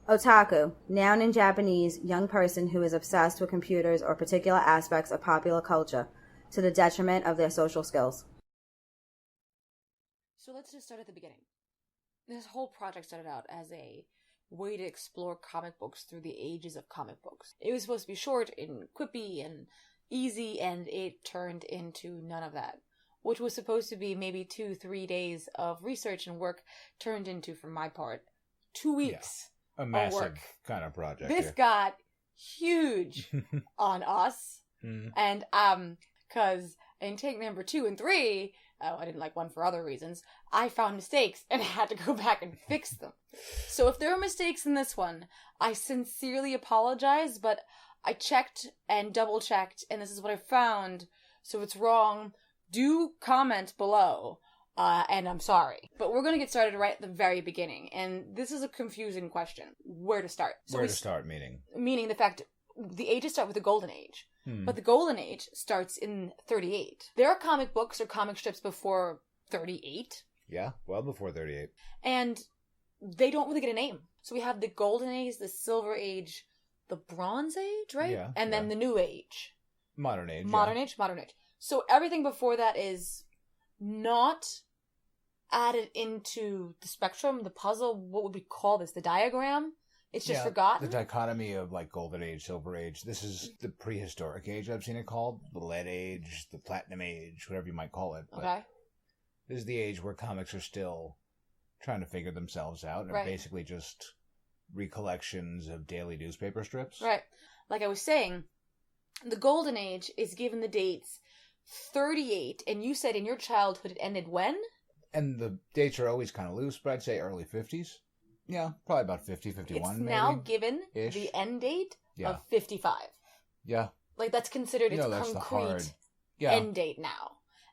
Otaku, noun in Japanese, young person who is obsessed with computers or particular aspects of popular culture to the detriment of their social skills. So let's just start at the beginning. This whole project started out as a way to explore comic books through the ages of comic books. It was supposed to be short and quippy and easy, and it turned into none of that. Which was supposed to be maybe 2-3 days of research and work turned into, for my part, 2 weeks. Yeah, a massive kind of project. This got huge on us. And because in take number 2 and 3, I didn't like one for other reasons, I found mistakes and had to go back and fix them. So if there are mistakes in this one, I sincerely apologize, but I checked and double checked, and this is what I found. So if it's wrong, do comment below, and I'm sorry. But we're going to get started right at the very beginning, and this is a confusing question. Where to start? So where to start, meaning? Meaning the fact the ages start with the Golden Age, but the Golden Age starts in 38. There are comic books or comic strips before 38. Yeah, well before 38. And they don't really get a name. So we have the Golden Age, the Silver Age, the Bronze Age, right? Yeah. And then the New Age. Modern Age. Modern Age. So everything before that is not added into the spectrum, the puzzle, what would we call this? The diagram? It's just forgotten? The dichotomy of like Golden Age, Silver Age. This is the prehistoric age, I've seen it called. The Lead Age, the Platinum Age, whatever you might call it. But okay. This is the age where comics are still trying to figure themselves out and are basically just recollections of daily newspaper strips. Right. Like I was saying, the Golden Age is given the dates 38, and you said in your childhood it ended when? And the dates are always kind of loose, but I'd say early 50s. Yeah, probably about 50, 51 it's maybe. Now given ish. The end date of 55. Yeah. Like that's considered its that's concrete end date now.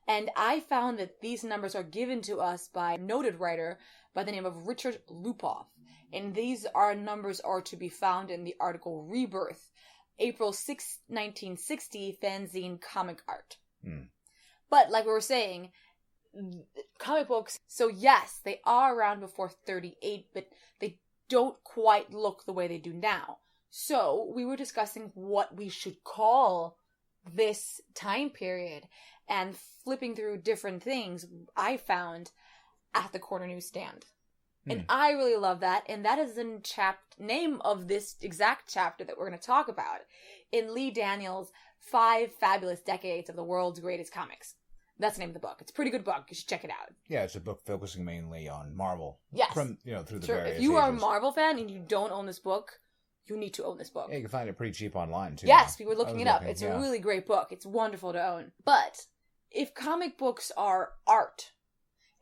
And I found that these numbers are given to us by a noted writer by the name of Richard Lupoff. And these numbers are to be found in the article Rebirth, April 6, 1960, fanzine Comic Art. But like we were saying, comic books, so yes, they are around before 38, but they don't quite look the way they do now. So we were discussing what we should call this time period, and flipping through different things I found at the corner newsstand. And I really love that, and that is the name of this exact chapter that we're going to talk about in Lee Daniels' 5 Fabulous Decades of the World's Greatest Comics. That's the name of the book. It's a pretty good book. You should check it out. Yeah, it's a book focusing mainly on Marvel. Yes. From, through the various If you are a ages. Marvel fan and you don't own this book, you need to own this book. Yeah, you can find it pretty cheap online, too. Yes, we were looking it up. It's a really great book. It's wonderful to own. But if comic books are art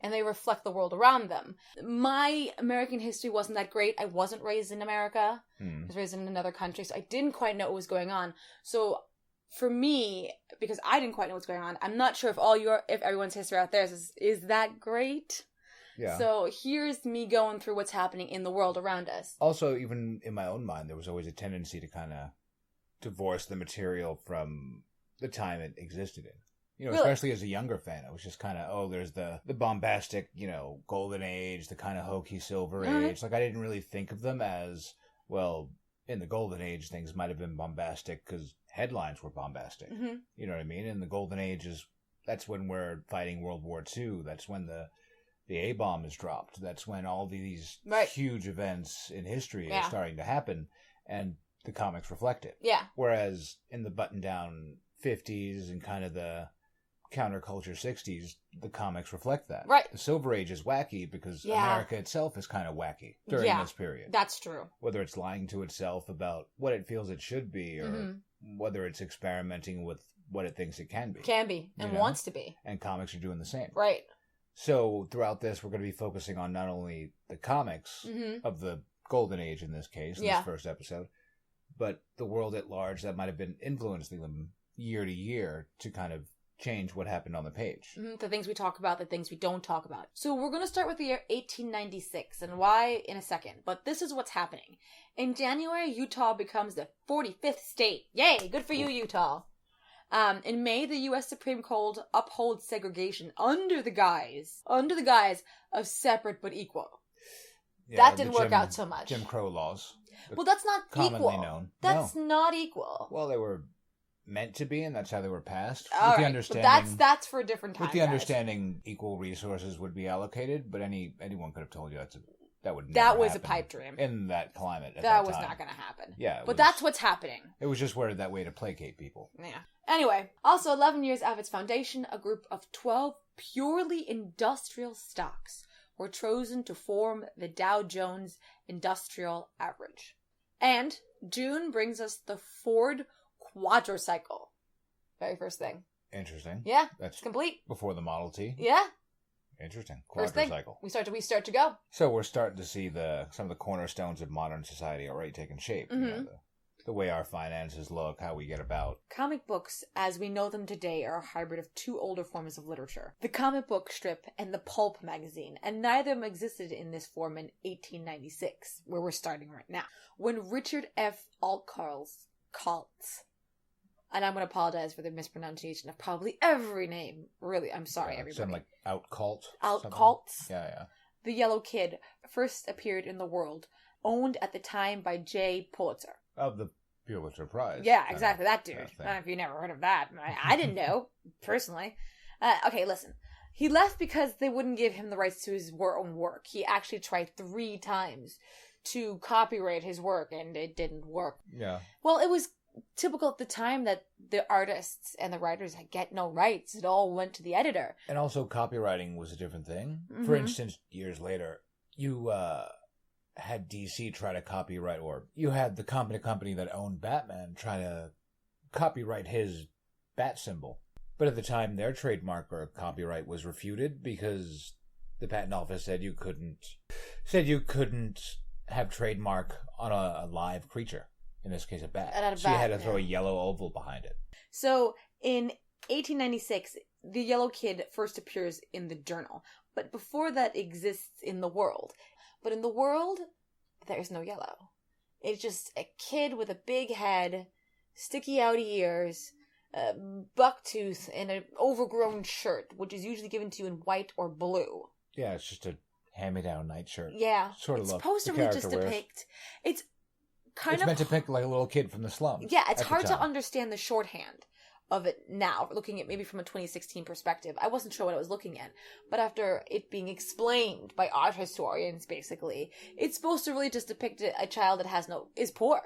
and they reflect the world around them, my American history wasn't that great. I wasn't raised in America. I was raised in another country, so I didn't quite know what was going on. So for me, because I didn't quite know what's going on, I'm not sure if everyone's history out there is that great. Yeah. So here's me going through what's happening in the world around us. Also, even in my own mind, there was always a tendency to kind of divorce the material from the time it existed in. Really? Especially as a younger fan, it was just kind of, there's the bombastic, Golden Age, the kind of hokey Silver Age. Like, I didn't really think of them as, well, in the Golden Age, things might have been bombastic because headlines were bombastic. You know what I mean? In the Golden Age, that's when we're fighting World War II. That's when the A-bomb is dropped. That's when all these huge events in history are starting to happen, and the comics reflect it. Yeah. Whereas in the button-down 50s and kind of the counterculture 60s, the comics reflect that. Right. The Silver Age is wacky because America itself is kind of wacky during this period. That's true. Whether it's lying to itself about what it feels it should be, or whether it's experimenting with what it thinks it can be. Can be, and wants to be. And comics are doing the same. Right. So throughout this, we're going to be focusing on not only the comics of the Golden Age in this case, in this first episode, but the world at large that might have been influencing them year to year to kind of change what happened on the page. The things we talk about, the things we don't talk about. So we're going to start with the year 1896, and why in a second. But this is what's happening. In January, Utah becomes the 45th state. Yay! Good for you, Utah. In May, the U.S. Supreme Court upholds segregation under the guise of separate but equal. Yeah, that didn't work out so much. Jim Crow laws. Well, that's not commonly equal. known. That's not equal. Well, they were meant to be, and that's how they were passed. All with the right, understanding, but that's for a different time. With the guys. understanding, equal resources would be allocated, but anyone could have told you that would never that was happen a pipe dream in that climate. That was not going to happen. Yeah, but that's what's happening. It was just worded that way to placate people. Yeah. Anyway, also 11 years after its foundation, a group of 12 purely industrial stocks were chosen to form the Dow Jones Industrial Average. And June brings us the Ford quadricycle. Very first thing. Interesting. Yeah, that's complete. Before the Model T. Yeah. Interesting. First thing. Quadricycle. We start to go. So we're starting to see some of the cornerstones of modern society already taking shape. Mm-hmm. You know, the way our finances look, how we get about. Comic books, as we know them today, are a hybrid of two older forms of literature. The comic book strip and the pulp magazine, and neither of them existed in this form in 1896, where we're starting right now. When Richard F. Altkarls, and I'm going to apologize for the mispronunciation of probably every name. Really, I'm sorry, everybody. Something like Outcalt. Outcalts? Yeah. The Yellow Kid first appeared in the world, owned at the time by J. Pulitzer. Of the Pulitzer Prize. Yeah, exactly, that dude. I don't know if you never heard of that. I didn't know, personally. Okay, listen. He left because they wouldn't give him the rights to his own work. He actually tried 3 times to copyright his work, and it didn't work. Yeah. Well, it was typical at the time that the artists and the writers get no rights. It all went to the editor. And also copywriting was a different thing. Mm-hmm. For instance, years later, you had DC try to copyright, or you had the company that owned Batman try to copyright his bat symbol. But at the time, their trademark or copyright was refuted because the patent office said you couldn't have trademark on a live creature. In this case, a bat. So you had to throw a yellow oval behind it. So in 1896, the Yellow Kid first appears in the journal. But before that exists in the world. But in the world, there's no yellow. It's just a kid with a big head, sticky out ears, a buck tooth, and an overgrown shirt, which is usually given to you in white or blue. Yeah, it's just a hand-me-down nightshirt. Yeah. Sort of it's look supposed to really just depict... It's meant to depict like a little kid from the slums. Yeah, it's hard to understand the shorthand of it now, looking at maybe from a 2016 perspective. I wasn't sure what I was looking at, but after it being explained by art historians, basically, it's supposed to really just depict a child that is poor,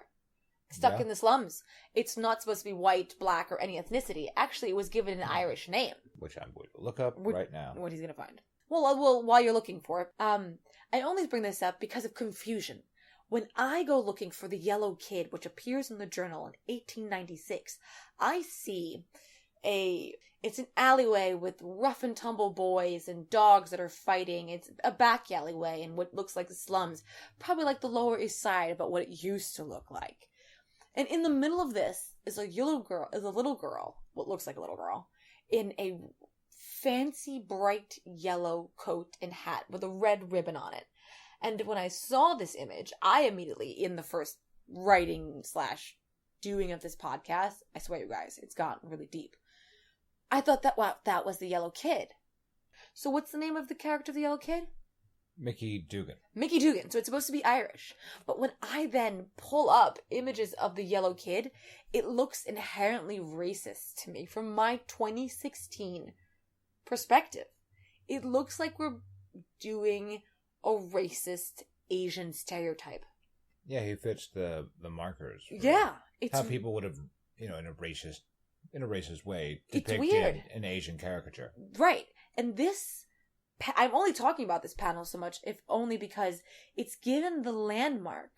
stuck in the slums. It's not supposed to be white, black, or any ethnicity. Actually, it was given an Irish name. Which I'm going to look up right now. What he's going to find. Well, while you're looking for it, I only bring this up because of confusion. When I go looking for the Yellow Kid, which appears in the journal in 1896, I see it's an alleyway with rough and tumble boys and dogs that are fighting. It's a back alleyway in what looks like the slums, probably like the Lower East Side, about what it used to look like. And in the middle of this is a little girl, what looks like a little girl, in a fancy bright yellow coat and hat with a red ribbon on it. And when I saw this image, I immediately, in the first writing / doing of this podcast, I swear you guys, it's gotten really deep. I thought that was the Yellow Kid. So what's the name of the character of the Yellow Kid? Mickey Dugan. Mickey Dugan. So it's supposed to be Irish. But when I then pull up images of the Yellow Kid, it looks inherently racist to me from my 2016 perspective. It looks like we're doing a racist Asian stereotype. Yeah, he fits the markers. Yeah, it's how people would have, in a racist way depicted an Asian caricature. Right, and this, I'm only talking about this panel so much, if only because it's given the landmark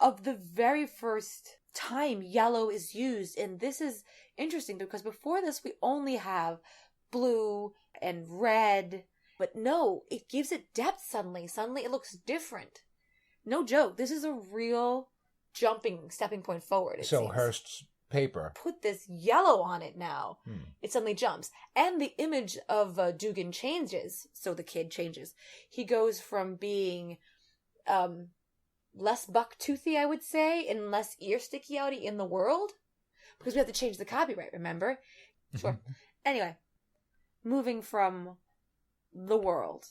of the very first time yellow is used, and this is interesting because before this we only have blue and red. But no, it gives it depth suddenly. Suddenly it looks different. No joke. This is a real stepping point forward. So seems. Hearst's paper. Put this yellow on it now. It suddenly jumps. And the image of Dugan changes. So the kid changes. He goes from being less buck-toothy, I would say, and less ear sticky-outy in the world. Because we have to change the copyright, remember? Sure. Anyway, moving from the world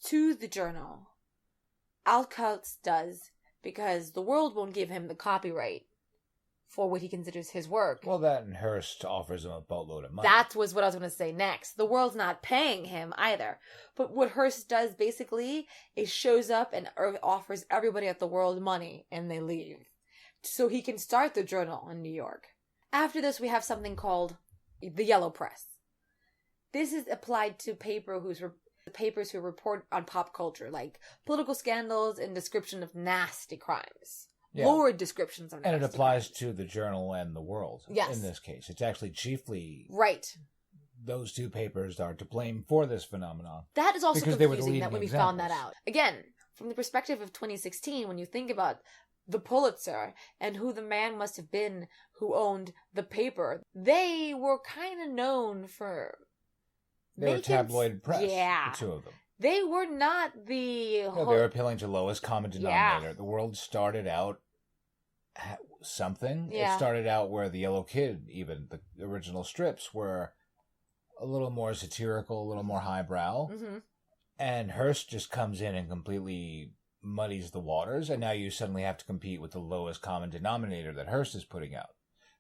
to the journal, Alcaltz does because the world won't give him the copyright for what he considers his work. Well, that and Hearst offers him a boatload of money. That was what I was going to say next. The world's not paying him either. But what Hearst does basically is shows up and offers everybody at the world money, and they leave. So he can start the journal in New York. After this, we have something called the Yellow Press. This is applied to papers who report on pop culture, like political scandals and description of nasty crimes. Yeah. Lurid descriptions of nasty crimes. And it applies crimes. to the Journal and the World. Yes. In this case. It's actually chiefly... Right. Those two papers are to blame for this phenomenon. That is also confusing that when we found that out. Again, from the perspective of 2016, when you think about the Pulitzer and who the man must have been who owned the paper, they were kind of known for... They were tabloid press, yeah. The two of them. They were not the... No, they were appealing to lowest common denominator. Yeah. The World started out something. Yeah. It started out where the Yellow Kid, even the original strips, were a little more satirical, a little more highbrow. Mm-hmm. And Hearst just comes in and completely muddies the waters, and now you suddenly have to compete with the lowest common denominator that Hearst is putting out.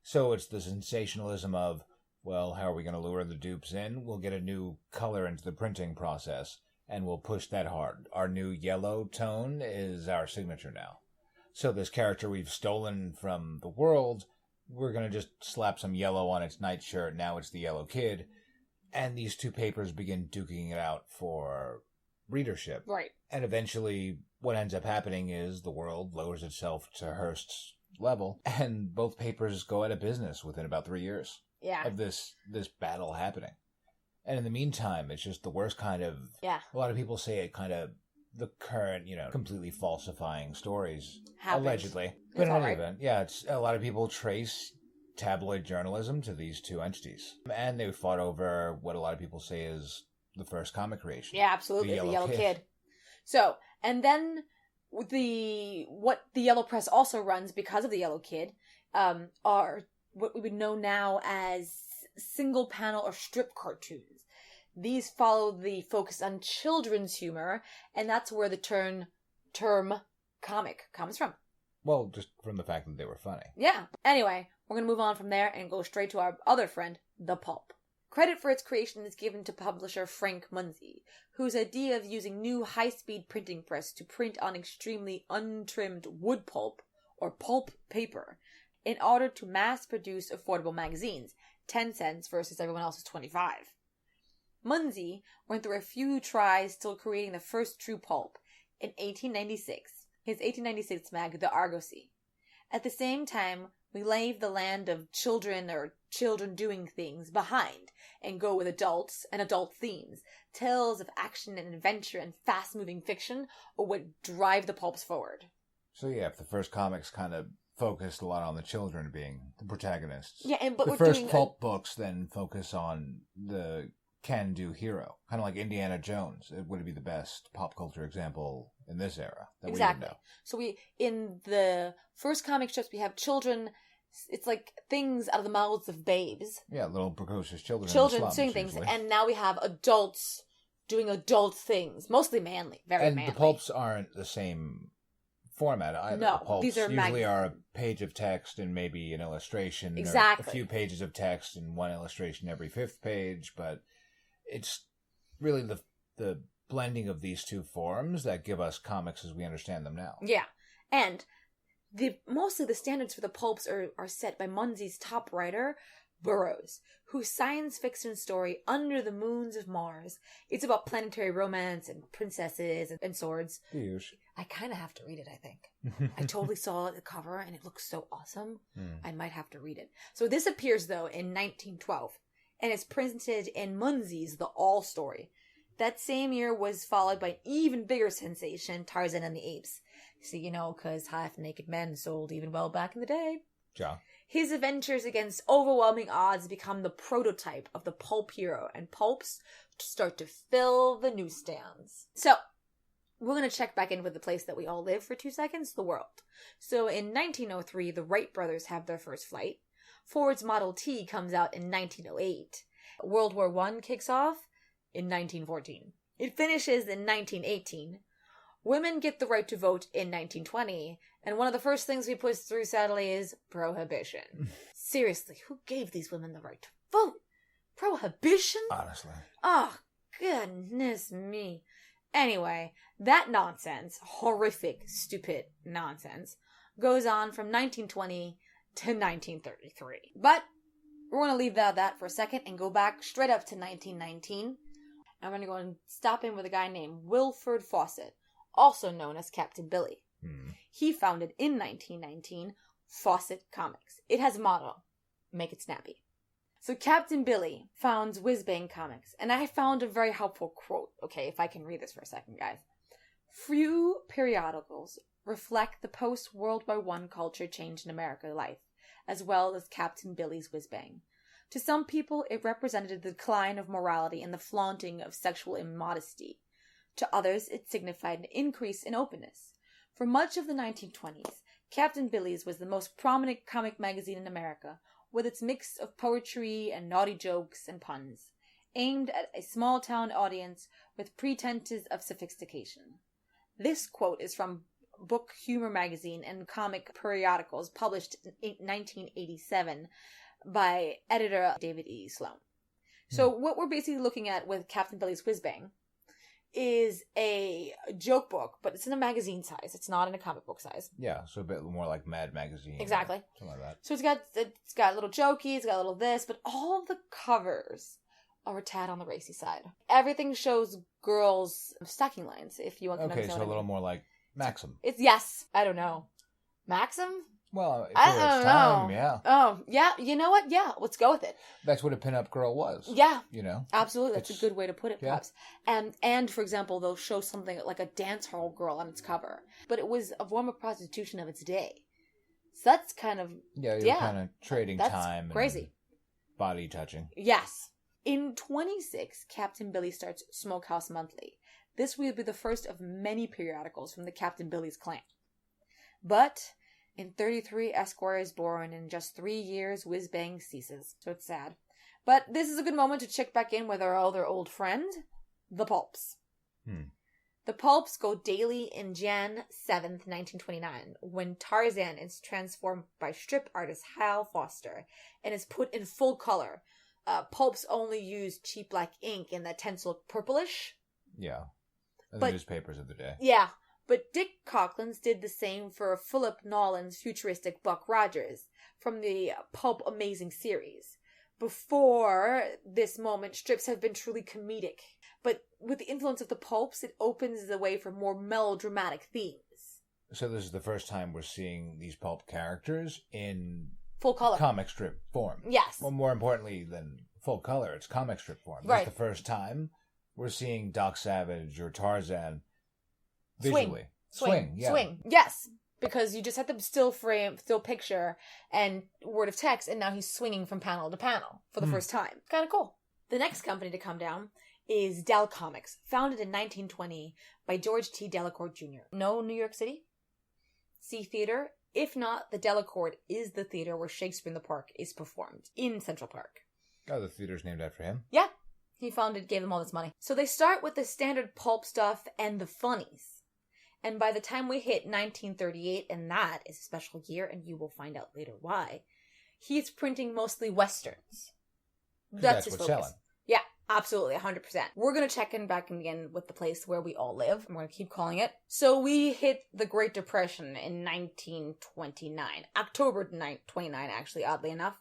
So it's the sensationalism of, well, how are we going to lure the dupes in? We'll get a new color into the printing process, and we'll push that hard. Our new yellow tone is our signature now. So this character we've stolen from the World, we're going to just slap some yellow on its nightshirt. Now it's the Yellow Kid. And these two papers begin duking it out for readership. Right. And eventually what ends up happening is the World lowers itself to Hearst's level, and both papers go out of business within about 3 years. Yeah. Of this battle happening. And in the meantime, it's just the worst kind of... Yeah. A lot of people say it kind of... The current, completely falsifying stories. Happens. Allegedly. But in any event, yeah, it's a lot of people trace tabloid journalism to these two entities. And they fought over what a lot of people say is the first comic creation. Yeah, absolutely. The Yellow Kid. So, and then what the Yellow Press also runs because of the Yellow Kid are what we would know now as single panel or strip cartoons. These follow the focus on children's humor, and that's where the term comic comes from. Well, just from the fact that they were funny. Yeah. Anyway, we're going to move on from there and go straight to our other friend, the pulp. Credit for its creation is given to publisher Frank Munsey, whose idea of using new high-speed printing press to print on extremely untrimmed wood pulp, or pulp paper, in order to mass-produce affordable magazines, 10 cents versus everyone else's 25. Munsey went through a few tries till creating the first true pulp in 1896, his 1896 mag, The Argosy. At the same time, we leave the land of children or children doing things behind and go with adults and adult themes. Tales of action and adventure and fast-moving fiction are what drive the pulps forward. So yeah, if the first comics kind of focused a lot on the children being the protagonists. Yeah, but the first pulp books then focus on the can-do hero. Kind of like Indiana Jones. It would be the best pop culture example in this era that exactly. we would know. So in the first comic strips, we have children. It's like things out of the mouths of babes. Yeah, little precocious children. Children doing things, and now we have adults doing adult things, mostly manly, very manly. And the pulps aren't the same format either. No, the pulps these are usually are a page of text and maybe an illustration. Exactly. Or a few pages of text and one illustration every fifth page, but it's really the blending of these two forms that give us comics as we understand them now. Yeah, and mostly the standards for the pulps are set by Munsey's top writer, Burroughs, whose science fiction story Under the Moons of Mars, it's about planetary romance and princesses and swords. I kind of have to read it, I think. I totally saw the cover and it looks so awesome. I might have to read it. So this appears, though, in 1912 and is printed in Munsey's The All story. That same year was followed by an even bigger sensation, Tarzan and the Apes. See, because half-naked men sold even well back in the day. Yeah. His adventures against overwhelming odds become the prototype of the pulp hero, and pulps start to fill the newsstands. So, we're going to check back in with the place that we all live for 2 seconds, the world. So, in 1903, the Wright brothers have their first flight. Ford's Model T comes out in 1908. World War I kicks off in 1914. It finishes in 1918. Women get the right to vote in 1920, And one of the first things we push through, sadly, is prohibition. Seriously, who gave these women the right to vote? Prohibition? Honestly. Oh, goodness me. Anyway, that nonsense, horrific, stupid nonsense, goes on from 1920 to 1933. But we're going to leave that for a second and go back straight up to 1919. I'm going to go and stop in with a guy named Wilford Fawcett, also known as Captain Billy. He founded in 1919 Fawcett Comics. It has a motto, make it snappy. So Captain Billy founds Whiz-Bang Comics, and I found a very helpful quote. Okay, if I can read this for a second, guys. Few periodicals reflect the post-World War I culture change in American life, as well as Captain Billy's Whiz-Bang. To some people, it represented the decline of morality and the flaunting of sexual immodesty. To others, it signified an increase in openness. For much of the 1920s, Captain Billy's was the most prominent comic magazine in America, with its mix of poetry and naughty jokes and puns, aimed at a small-town audience with pretenses of sophistication. This quote is from Book Humor magazine and comic periodicals published in 1987 by editor David E. Sloan. So what we're basically looking at with Captain Billy's Whiz-Bang is a joke book, but it's in a magazine size. It's not in a comic book size. Yeah, so a bit more like Mad Magazine. Exactly. Something like that. So it's got a little jokey, it's got a little this, but all the covers are a tad on the racy side. Everything shows girls' stocking lines, if you want to know. Okay, so a little more like Maxim. It's, yes, I don't know. Maxim? Well, I don't know. Yeah. Oh, yeah, you know what? Yeah, let's go with it. That's what a pinup girl was. Yeah. You know? Absolutely. That's a good way to put it, perhaps. Yeah. And, for example, they'll show something like a dance hall girl on its cover. But it was a form of prostitution of its day. So that's kind of... Yeah, you're kind of trading that's time crazy. And body touching. Yes. In 26, Captain Billy starts Smokehouse Monthly. This will be the first of many periodicals from the Captain Billy's clan. But... in 33, Esquire is born. In just 3 years, Whiz-Bang ceases. So it's sad. But this is a good moment to check back in with our other old friend, the Pulps. The Pulps go daily in Jan 7th, 1929, when Tarzan is transformed by strip artist Hal Foster and is put in full color. Pulps only use cheap black ink in the tinsel purplish. Yeah. The newspapers of the day. Yeah. But Dick Coughlin's did the same for Philip Nolan's futuristic Buck Rogers from the Pulp Amazing series. Before this moment, strips have been truly comedic. But with the influence of the Pulps, it opens the way for more melodramatic themes. So this is the first time we're seeing these pulp characters in full color comic strip form. Yes. Well, more importantly than full color, it's comic strip form. Right. This is the first time we're seeing Doc Savage or Tarzan visually. Swing. Yes. Because you just had the still picture and word of text, and now he's swinging from panel to panel for the first time. Kind of cool. The next company to come down is Dell Comics, founded in 1920 by George T. Delacorte Jr. Know New York City? See theater? If not, the Delacorte is the theater where Shakespeare in the Park is performed in Central Park. Oh, the theater's named after him? Yeah. He gave them all this money. So they start with the standard pulp stuff and the funnies. And by the time we hit 1938, and that is a special year, and you will find out later why, he's printing mostly Westerns. That's his what's focus. selling. Yeah, absolutely, 100%. We're going to check in back again with the place where we all live. I'm going to keep calling it. So we hit the Great Depression in 1929. October 29, actually, oddly enough.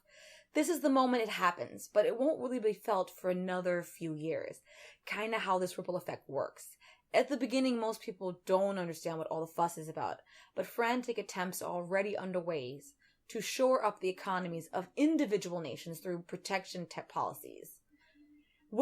This is the moment it happens, but it won't really be felt for another few years. Kind of how this ripple effect works. At the beginning, most people don't understand what all the fuss is about, but frantic attempts are already underway to shore up the economies of individual nations through protection policies.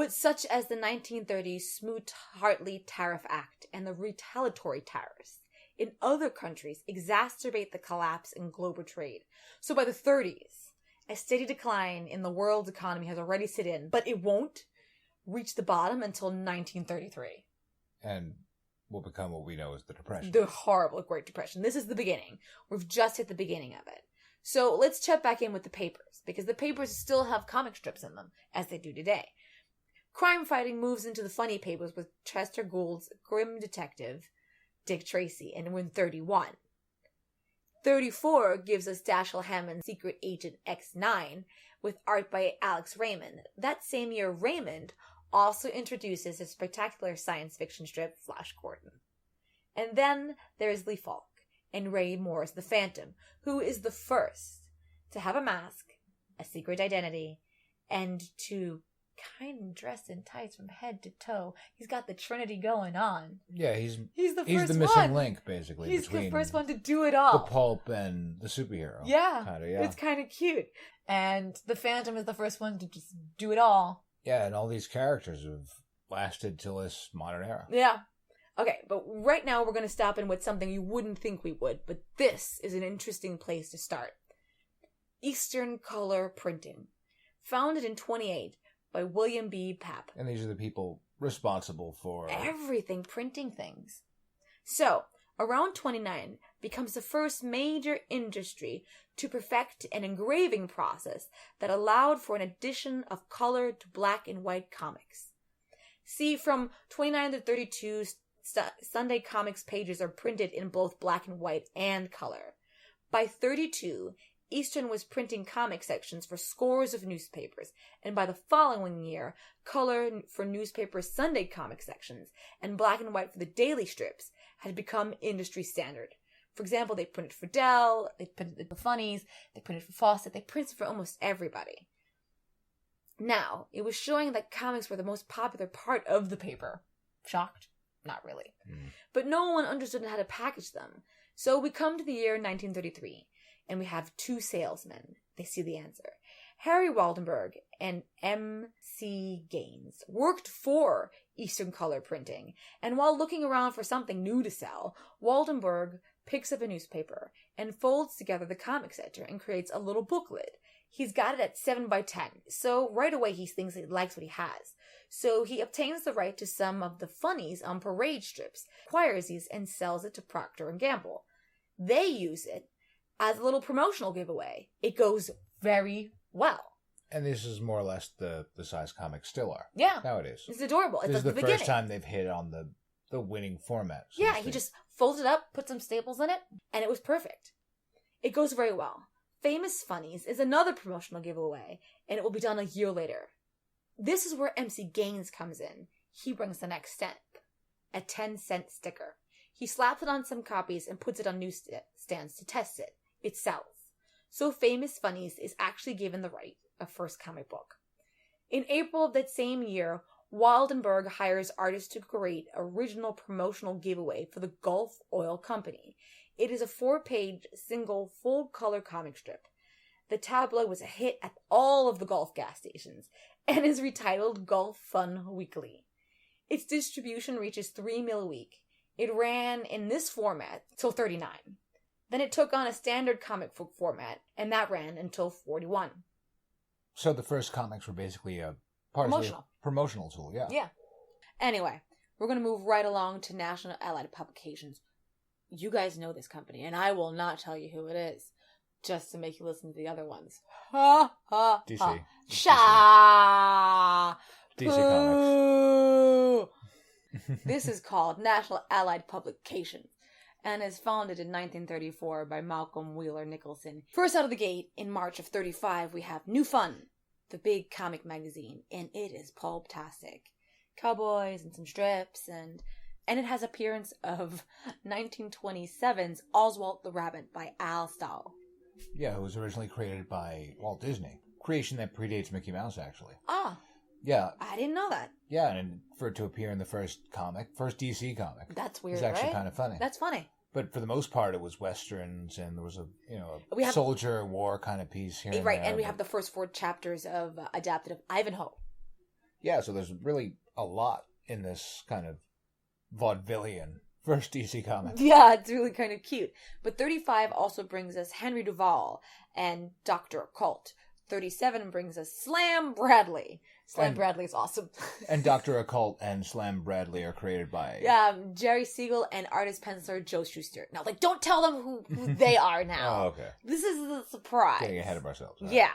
Such as the 1930s Smoot-Hartley Tariff Act and the retaliatory tariffs in other countries exacerbate the collapse in global trade. So by the 30s, a steady decline in the world's economy has already set in, but it won't reach the bottom until 1933. And will become what we know as the Depression. The horrible Great Depression. This is the beginning. We've just hit the beginning of it. So let's check back in with the papers, because the papers still have comic strips in them, as they do today. Crime fighting moves into the funny papers with Chester Gould's grim detective, Dick Tracy, and in 31. 34 gives us Dashiell Hammond's Secret Agent X9 with art by Alex Raymond. That same year, Raymond also introduces his spectacular science fiction strip, Flash Gordon. And then there's Lee Falk and Ray Moore's The Phantom, who is the first to have a mask, a secret identity, and to kind of dress in tights from head to toe. He's got the Trinity going on. Yeah, he's the missing missing link, basically. He's the first one to do it all. The pulp and the superhero. Yeah. Yeah. It's kind of cute. And the Phantom is the first one to just do it all. Yeah, and all these characters have lasted till this modern era. Yeah. Okay, but right now we're going to stop in with something you wouldn't think we would, but this is an interesting place to start. Eastern Color Printing. Founded in 1928 by William B. Papp. And these are the people responsible for everything, printing things. So, around 1929 becomes the first major industry to perfect an engraving process that allowed for an addition of color to black and white comics. See, from 29 to 32, Sunday Comics pages are printed in both black and white and color. By 32, Eastern was printing comic sections for scores of newspapers, and by the following year, color for newspapers' Sunday comic sections and black and white for the daily strips had become industry standard. For example, they printed for Dell, they printed for Funnies, they printed for Fawcett, they printed for almost everybody. Now, it was showing that comics were the most popular part of the paper. Shocked? Not really. But no one understood how to package them. So we come to the year 1933. And we have two salesmen. They see the answer. Harry Waldenberg and M.C. Gaines worked for Eastern Color Printing. And while looking around for something new to sell, Waldenberg picks up a newspaper and folds together the comic center and creates a little booklet. He's got it at 7 by 10. So right away he thinks he likes what he has. So he obtains the right to some of the funnies on parade strips, acquires these, and sells it to Procter & Gamble. They use it as a little promotional giveaway. It goes very well. And this is more or less the size comics still are. Yeah. Nowadays. It's adorable. This is the first time they've hit on the winning format. So yeah, he just folds it up, put some staples in it, and it was perfect. It goes very well. Famous Funnies is another promotional giveaway, and it will be done a year later. This is where MC Gaines comes in. He brings the next step. A 10-cent sticker. He slaps it on some copies and puts it on newsstands to test it. It sells. So Famous Funnies is actually given the right of first comic book. In April of that same year, Waldenberg hires artists to create original promotional giveaway for the Gulf Oil Company. It is a 4-page, single, full-color comic strip. The tabloid was a hit at all of the Gulf gas stations and is retitled Gulf Fun Weekly. Its distribution reaches 3 mil a week. It ran in this format till 39. Then it took on a standard comic book format, and that ran until 41. So the first comics were basically a promotional tool, yeah. Yeah. Anyway, we're going to move right along to National Allied Publications. You guys know this company, and I will not tell you who it is, just to make you listen to the other ones. Ha, ha, DC. ha. Sha! DC Comics. This is called National Allied Publications, and is founded in 1934 by Malcolm Wheeler Nicholson. First out of the gate, in March of 35, we have New Fun, the big comic magazine, and it is pulp-tastic. Cowboys and some strips, and it has appearance of 1927's Oswald the Rabbit by Al Stahl. Yeah, it was originally created by Walt Disney. Creation that predates Mickey Mouse, actually. Ah. Yeah. I didn't know that. Yeah, and for it to appear in the first DC comic. That's weird, It's actually right? kind of funny. That's funny. But for the most part, it was westerns, and there was a soldier war kind of piece here and right, there. and we have the first 4 chapters of adapted of Ivanhoe. Yeah, so there's really a lot in this kind of vaudevillian first DC comic. Yeah, it's really kind of cute. But 35 also brings us Henry Duval and Dr. Occult. 37 brings us Slam Bradley. Slam Bradley is awesome. And Dr. Occult and Slam Bradley are created by... Jerry Siegel and artist penciler Joe Shuster. Now, don't tell them who they are now. Oh, okay. This is a surprise. Getting ahead of ourselves. Right? Yeah.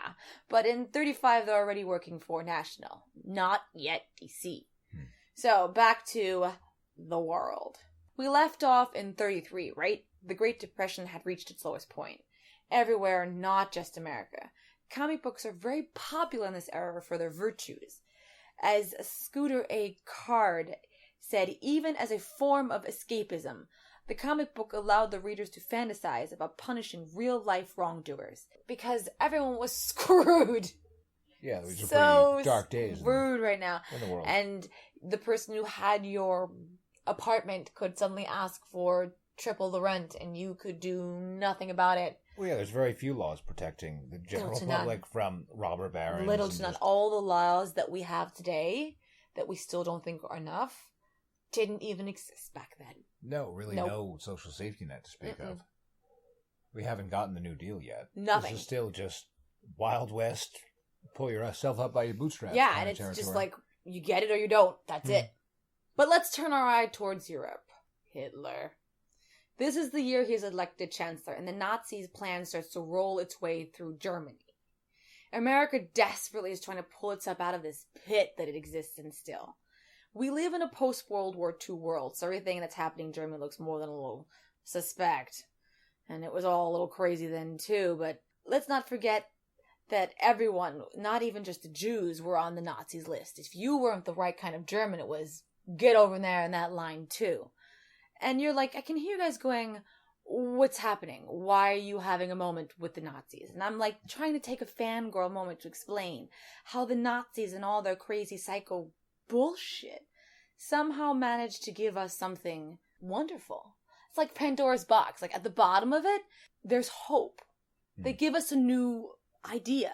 But in 35, they're already working for National. Not yet DC. So, back to the world. We left off in 33, right? the Great Depression had reached its lowest point. Everywhere, not just America. Comic books are very popular in this era for their virtues. As Scooter A. Card said, even as a form of escapism, the comic book allowed the readers to fantasize about punishing real-life wrongdoers. Because everyone was screwed. Yeah, these are so pretty dark days. Screwed right now. In the world. And the person who had your apartment could suddenly ask for triple the rent, and you could do nothing about it. Well, yeah, there's very few laws protecting the general public from robber barons. Little to none. All the laws that we have today, that we still don't think are enough, didn't even exist back then. No, really, no social safety net to speak of. We haven't gotten the New Deal yet. Nothing. This is still just Wild West, pull yourself up by your bootstraps. Yeah, and it's just like, you get it or you don't. That's it. But let's turn our eye towards Europe. Hitler. This is the year he is elected chancellor, and the Nazis' plan starts to roll its way through Germany. America desperately is trying to pull itself out of this pit that it exists in still. We live in a post-World War II world, so everything that's happening in Germany looks more than a little suspect. And it was all a little crazy then, too, but let's not forget that everyone, not even just the Jews, were on the Nazis' list. If you weren't the right kind of German, it was, get over there in that line, too. And you're like, I can hear you guys going, what's happening? Why are you having a moment with the Nazis? And I'm like, trying to take a fangirl moment to explain how the Nazis and all their crazy psycho bullshit somehow managed to give us something wonderful. It's like Pandora's box. Like, at the bottom of it, there's hope. They give us a new idea.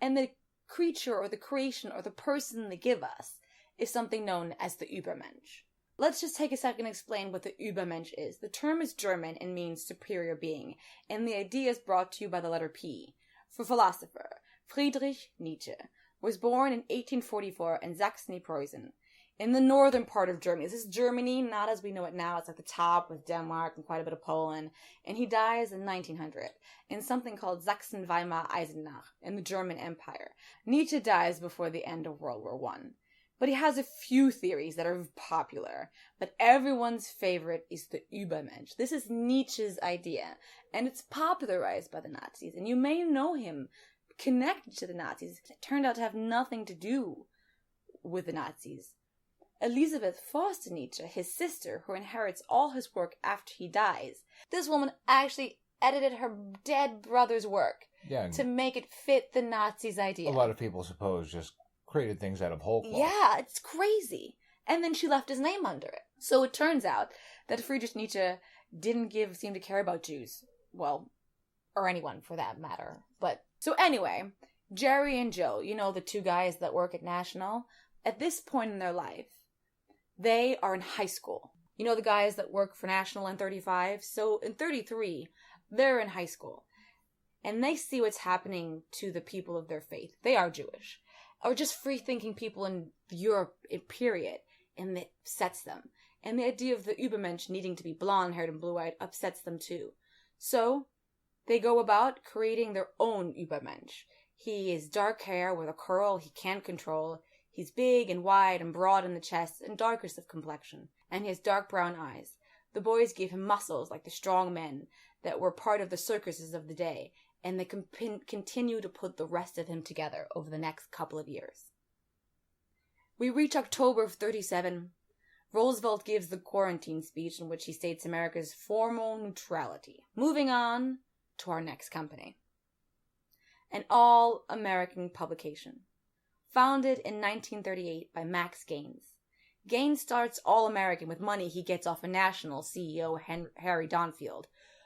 And the creature or the creation or the person they give us is something known as the Übermensch. Let's just take a second to explain what the Übermensch is. The term is German and means superior being, and the idea is brought to you by the letter P. For philosopher, Friedrich Nietzsche was born in 1844 in Saxony-Preußen, in the northern part of Germany. This is Germany, not as we know it now. It's at the top with Denmark and quite a bit of Poland. And he dies in 1900 in something called Sachsen-Weimar-Eisenach in the German Empire. Nietzsche dies before the end of World War I. But he has a few theories that are popular, but everyone's favorite is the Übermensch. This is Nietzsche's idea, and it's popularized by the Nazis, and you may know him connected to the Nazis. It turned out to have nothing to do with the Nazis. Elisabeth Foster Nietzsche, his sister, who inherits all his work after he dies, this woman actually edited her dead brother's work to make it fit the Nazis' idea. A lot of people suppose just created things out of whole cloth. Yeah, it's crazy. And then she left his name under it. So it turns out that Friedrich Nietzsche didn't seem to care about Jews. Well, or anyone for that matter. But, so anyway, Jerry and Joe, you know, the two guys that work at National, at this point in their life, they are in high school. You know the guys that work for National in 35? So in 33, they're in high school. And they see what's happening to the people of their faith. They are Jewish. Or just free-thinking people in Europe, period, and it upsets them. And the idea of the Übermensch needing to be blonde-haired and blue-eyed upsets them too. So, they go about creating their own Übermensch. He is dark hair with a curl he can't control. He's big and wide and broad in the chest and darkest of complexion. And he has dark brown eyes. The boys gave him muscles like the strong men that were part of the circuses of the day, and they continue to put the rest of him together over the next couple of years. We reach October of 37. Roosevelt gives the quarantine speech in which he states America's formal neutrality. Moving on to our next company. An all-American publication. Founded in 1938 by Max Gaines. Gaines starts All-American with money he gets off a National CEO, Harry Donfield.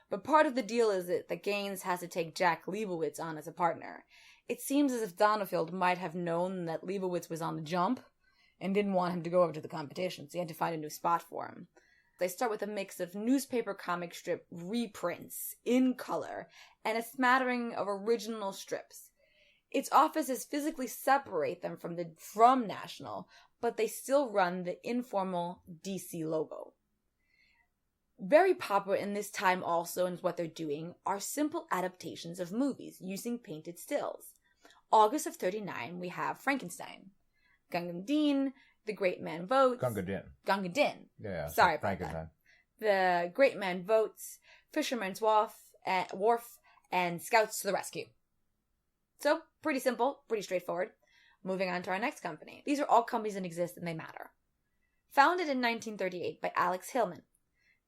But part of the deal is that Gaines has to take Jack Leibowitz on as a partner. It seems as if Donfield might have known that Leibowitz was on the jump and didn't want him to go over to the competition, so he had to find a new spot for him. They start with a mix of newspaper comic strip reprints in color and a smattering of original strips. Its offices physically separate them from National, but they still run the informal DC logo. Very popular in this time also, and what they're doing, are simple adaptations of movies using painted stills. August of 39, we have Frankenstein. Gunga Din, The Great Man Votes. Gunga Din. Gunga Din. Yeah. Sorry about that. The Great Man Votes, Fisherman's Wharf, and Scouts to the Rescue. So, pretty simple, pretty straightforward. Moving on to our next company. These are all companies that exist and they matter. Founded in 1938 by Alex Hillman,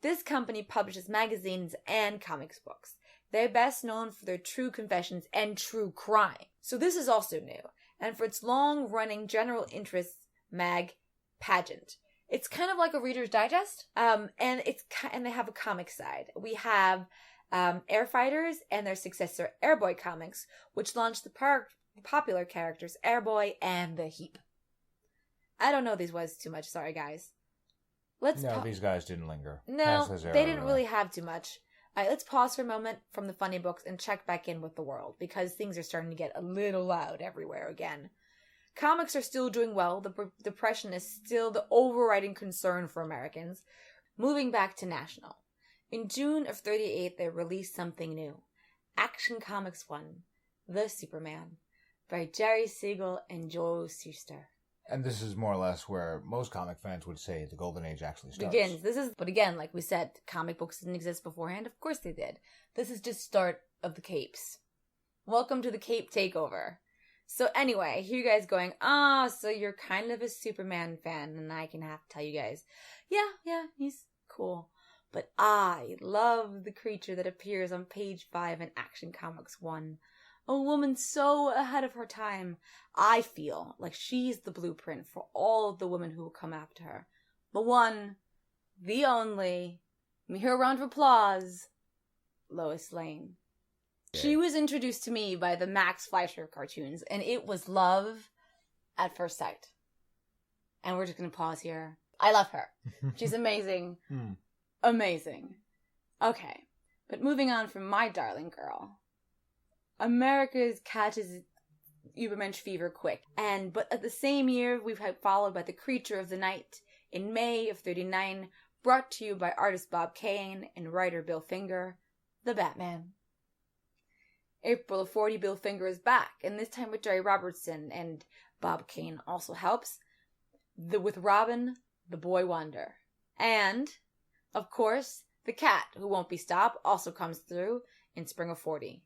this company publishes magazines and comics books. They're best known for their true confessions and true crime. So this is also new, and for its long-running general interest mag, Pageant. It's kind of like a Reader's Digest, and they have a comic side. We have Airfighters and their successor Airboy Comics, which launched the popular characters Airboy and the Heap. I don't know these words too much, sorry guys. These guys didn't linger. No, they didn't really have too much. All right, let's pause for a moment from the funny books and check back in with the world, because things are starting to get a little loud everywhere again. Comics are still doing well. The Depression is still the overriding concern for Americans. Moving back to national. In June of 1938, they released something new. Action Comics 1, The Superman, by Jerry Siegel and Joe Shuster. And this is more or less where most comic fans would say the Golden Age actually starts. But again, like we said, comic books didn't exist beforehand. Of course they did. This is just start of the capes. Welcome to the Cape Takeover. So anyway, here you guys going, so you're kind of a Superman fan, and I can have to tell you guys, yeah, he's cool. But I love the creature that appears on page 5 in Action Comics 1. A woman so ahead of her time. I feel like she's the blueprint for all of the women who will come after her. The one, the only, let me hear a round of applause, Lois Lane. Yeah. She was introduced to me by the Max Fleischer cartoons, and it was love at first sight. And we're just going to pause here. I love her. She's amazing. Amazing. Okay, but moving on from my darling girl. America catches Übermensch fever quick. But at the same year, we've had followed by The Creature of the Night in May of 1939, brought to you by artist Bob Kane and writer Bill Finger, The Batman. April of 1940, Bill Finger is back, and this time with Jerry Robertson, and Bob Kane also helps, with Robin, the Boy Wonder. And, of course, The Cat, Who Won't Be Stopped, also comes through in spring of 1940.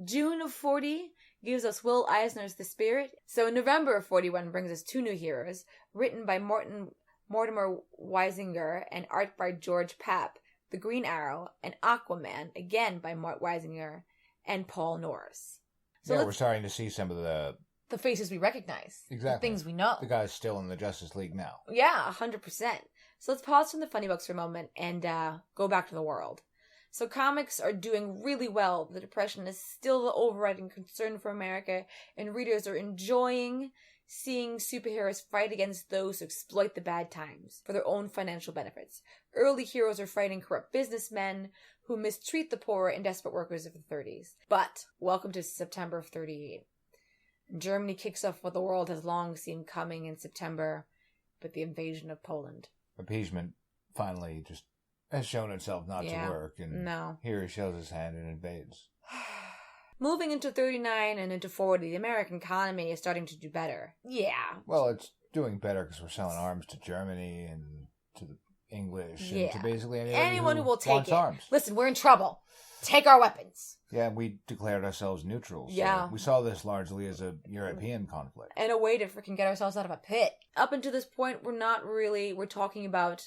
June of 1940 gives us Will Eisner's The Spirit. So November of 1941 brings us 2 new heroes, written by Mortimer Weisinger and art by George Papp, The Green Arrow, and Aquaman, again by Mort Weisinger and Paul Norris. So we're starting to see some of the faces we recognize. Exactly. The things we know. The guy's still in the Justice League now. Yeah, 100%. So let's pause from the funny books for a moment and go back to the world. So comics are doing really well. The Depression is still the overriding concern for America, and readers are enjoying seeing superheroes fight against those who exploit the bad times for their own financial benefits. Early heroes are fighting corrupt businessmen who mistreat the poor and desperate workers of the 1930s. But welcome to September of 1938. Germany kicks off what the world has long seen coming in September, but the invasion of Poland. Appeasement finally just has shown itself not to work, and here he shows his hand and invades. Moving into 1939 and into 1940, the American economy is starting to do better. Yeah. Well, it's doing better because we're selling arms to Germany and to the English and to basically anyone who will take it. Arms. Listen, we're in trouble. Take our weapons. Yeah, we declared ourselves neutral. So we saw this largely as a European conflict. And a way to freaking get ourselves out of a pit. Up until this point, we're talking about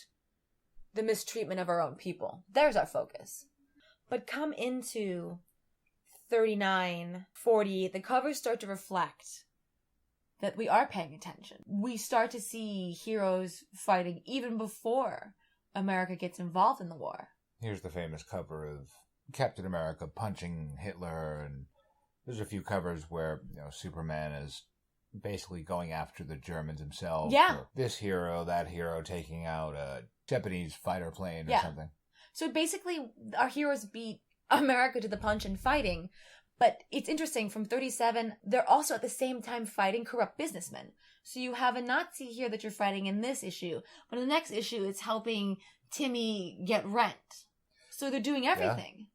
the mistreatment of our own people. There's our focus. But come into 1939, 1940, the covers start to reflect that we are paying attention. We start to see heroes fighting even before America gets involved in the war. Here's the famous cover of Captain America punching Hitler, and there's a few covers where Superman is basically going after the Germans himself. Yeah. Or this hero, that hero taking out a Japanese fighter plane or something. So basically, our heroes beat America to the punch in fighting. But it's interesting, from 1937, they're also at the same time fighting corrupt businessmen. So you have a Nazi here that you're fighting in this issue, but in the next issue, it's helping Timmy get rent. So they're doing everything.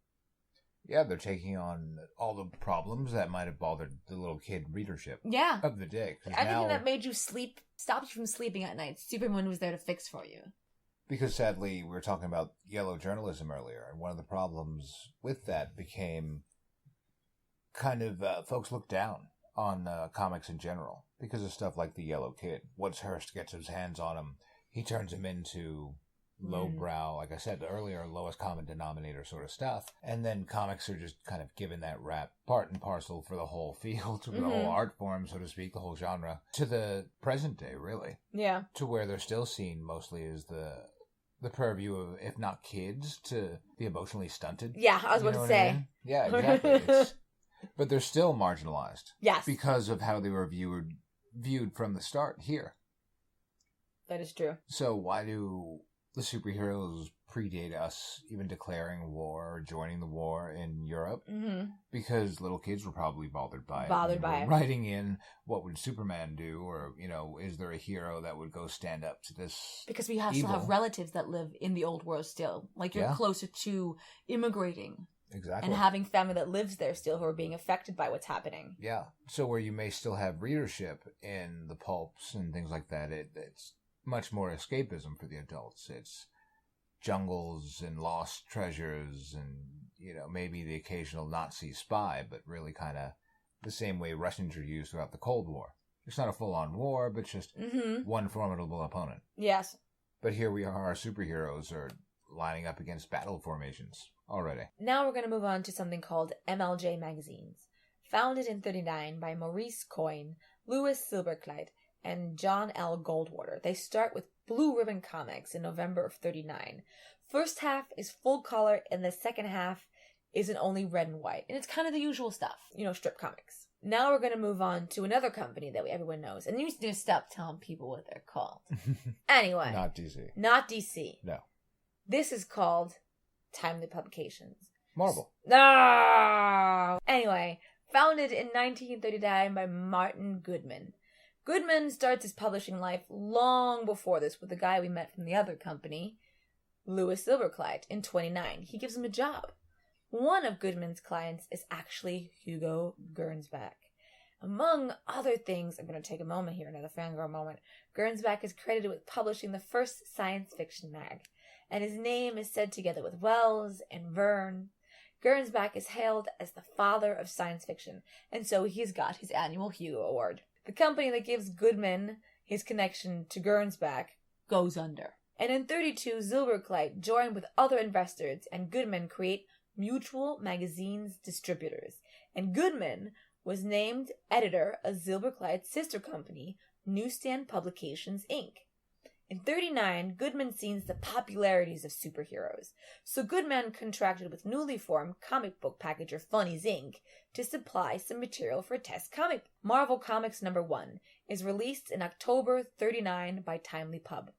Yeah, they're taking on all the problems that might have bothered the little kid readership of the day. Everything that made you sleep, stopped you from sleeping at night, Superman was there to fix for you. Because sadly, we were talking about yellow journalism earlier, and one of the problems with that became kind of folks look down on comics in general because of stuff like the Yellow Kid. Once Hearst gets his hands on him, he turns him into lowbrow, like I said earlier, lowest common denominator sort of stuff. And then comics are just kind of given that rap, part and parcel for the whole field, for the whole art form, so to speak, the whole genre, to the present day, really. Yeah. To where they're still seen mostly as the purview of, if not kids, to the emotionally stunted. Yeah, I was about to say. I mean? Yeah, exactly. But they're still marginalized. Yes. Because of how they were viewed from the start here. That is true. So why do the superheroes predate us even declaring war or joining the war in Europe? Mm-hmm. Because little kids were probably bothered by it. Writing in, what would Superman do? Or, is there a hero that would go stand up to this Because we still have relatives that live in the old world still. Like, you're closer to immigrating. Exactly. And having family that lives there still who are being affected by what's happening. Yeah. So where you may still have readership in the pulps and things like that, it's much more escapism for the adults. It's jungles and lost treasures and, maybe the occasional Nazi spy, but really kind of the same way Russians are used throughout the Cold War. It's not a full-on war, but just one formidable opponent. Yes. But here we are, our superheroes are lining up against battle formations already. Now we're going to move on to something called MLJ Magazines. Founded in 1939 by Maurice Coyne, Louis Silberkleit, and John L. Goldwater. They start with Blue Ribbon Comics in November of 1939. First half is full color, and the second half is in only red and white. And it's kind of the usual stuff, strip comics. Now we're going to move on to another company that everyone knows. And you need to stop telling people what they're called. Anyway. Not DC. Not DC. No. This is called Timely Publications. Marvel. No! Anyway, founded in 1939 by Martin Goodman. Goodman starts his publishing life long before this with the guy we met from the other company, Louis Silberkleit, in 1929. He gives him a job. One of Goodman's clients is actually Hugo Gernsback. Among other things, I'm going to take a moment here, another fangirl moment. Gernsback is credited with publishing the first science fiction mag, and his name is said together with Wells and Verne. Gernsback is hailed as the father of science fiction, and so he's got his annual Hugo Award. The company that gives Goodman his connection to Gernsback goes under. And in 1932, Silberkleit joined with other investors, and Goodman create Mutual Magazines Distributors. And Goodman was named editor of Silberkleit's sister company, Newsstand Publications, Inc. In 1939, Goodman sees the popularities of superheroes, so Goodman contracted with newly formed comic book packager Funnies, Inc. to supply some material for test comic. Marvel Comics No. 1 is released in October 1939 by Timely Pub.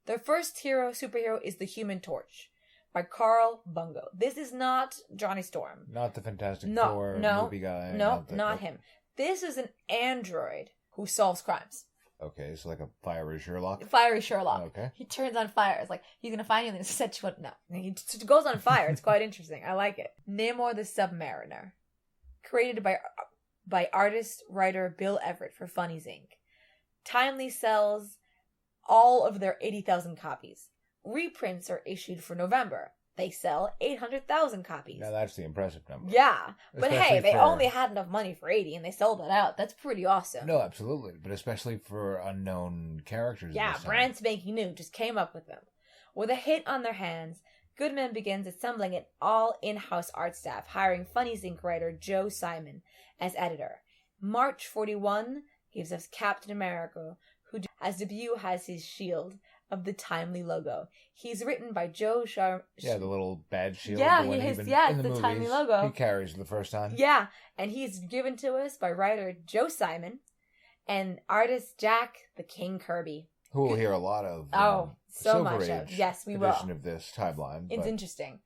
Their first superhero is the Human Torch by Carl Bungo. This is not Johnny Storm. Not the Fantastic Four movie guy. No, not him. This is an android who solves crimes. Okay, so like a fiery Sherlock? Fiery Sherlock. Okay. He turns on fire. It's like, he's going to find you and set you up. No. He just goes on fire. It's quite interesting. I like it. Namor the Submariner. Created by artist-writer Bill Everett for Funnies, Inc. Timely sells all of their 80,000 copies. Reprints are issued for November. They sell 800,000 copies. Now that's the impressive number. Yeah. But hey, they only had enough money for 80 and they sold that out. That's pretty awesome. No, absolutely. But especially for unknown characters. Yeah, brand spanking new. Just came up with them. With a hit on their hands, Goodman begins assembling an all in-house art staff, hiring Funnies Inc. writer Joe Simon as editor. March 1941 gives us Captain America, who as debut has his shield of the Timely logo. He's written by Joe Yeah, the little bad shield. Yeah, it's the movies, Timely logo. He carries for the first time. Yeah, and he's given to us by writer Joe Simon and artist Jack the King Kirby. Who we'll hear a lot of. So much of. Yes, we will. Edition of this timeline. It's interesting.